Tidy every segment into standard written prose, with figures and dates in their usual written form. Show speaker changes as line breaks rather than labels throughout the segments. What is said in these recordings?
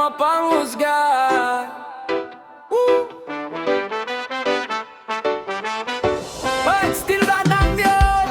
mapanghusga. But still radang yun.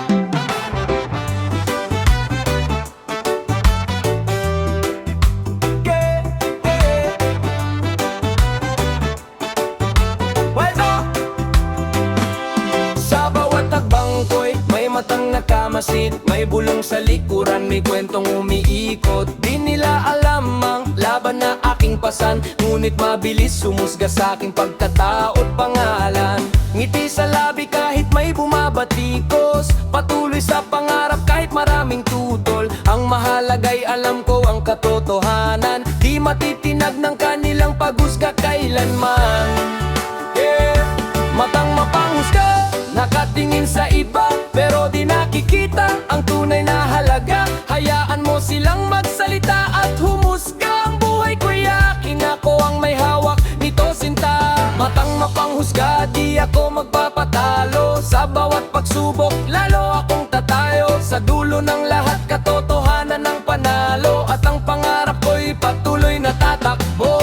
Sa bawat tagbang ko'y may matang nakamasid, may bulong sa likuran, may kwentong umiikot. Di nila alam ang laban na aking pasan, ngunit mabilis sumusga sa aking pagkatao at pangalan. Ngiti sa labi kahit may bumabatikos, patuloy sa pangarap kahit maraming tutol. Ang mahalaga'y alam ko ang katotohanan, di matitinag ng kanilang paghusga kailanman. Matang mapanghusga, nakatingin sa iba, pero di nakikita ang tunay na halaga. Hayaan mo silang magsalita at humusga. Ang buhay ko'y akin, ako ang may hawak nito sinta. Matang mapanghusga, di ako magpapatalo. Sa bawat pagsubok, lalo akong tatayo. Sa dulo ng lahat, katotohanan ng panalo. At ang pangarap ko'y patuloy na tatakbo.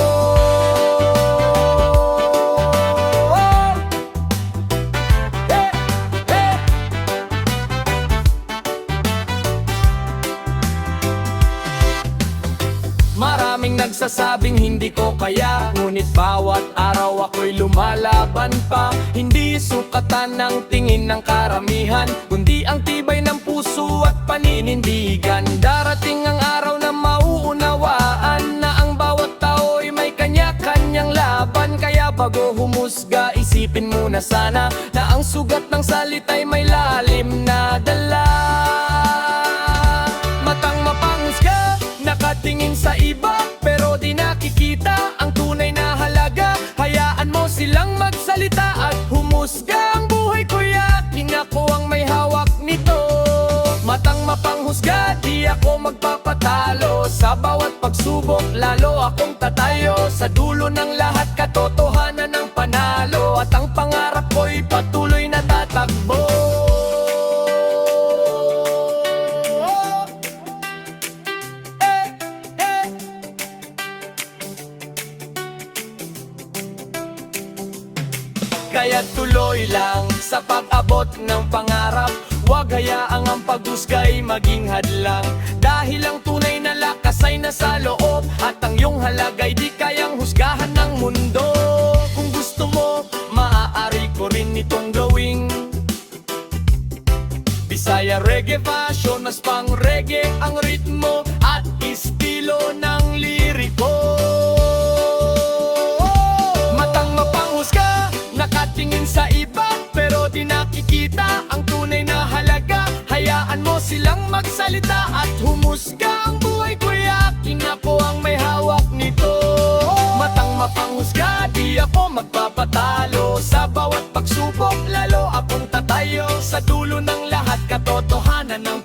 Maraming nagsasabing hindi ko kaya, ngunit bawat araw ako'y lumalaban pa. Hindi sukatan ng tingin ng karamihan, kundi ang tibay ng puso at paninindigan. Darating ang araw na mauunawaan na ang bawat tao'y may kanya-kanyang laban. Kaya bago humusga, isipin muna sana na ang sugat ng salita'y may lalim na dala. Matang mapanghusga, nakatingin sa iba, pero di nakikita ang tunay na halaga. Hayaan mo silang magsalita at humusga. Ang buhay ko'y akin, ako ang may hawak nito. Matang mapanghusga, di ako magpapatalo. Sa bawat pagsubok, lalo akong tatayo. Sa dulo ng lahat, katotohanan ng panalo. At ang pangarap ko'y patuloy na tatakbo. Kaya tuloy lang sa pag-abot ng pangarap, huwag hayaang ang paghusga'y maging hadlang. Dahil ang tunay na lakas ay nasa loob, at ang iyong halaga'y di kayang husgahan ng mundo. Kung gusto mo, maaari ko rin itong gawing Bisaya reggae fashion, mas pang reggae ang ritmo at estilo ng liriko. Matang mapanghusga, nakatingin sa iba, pero di nakikita ang tunay na halaga. Hayaan mo silang magsalita at humusga. Ang buhay ko'y akin, ako ang may hawak nito. Matang mapanghusga, di ako magpapatalo. Sa bawat pagsubok, lalo akong tatayo. Sa dulo ng lahat, katotohanan ng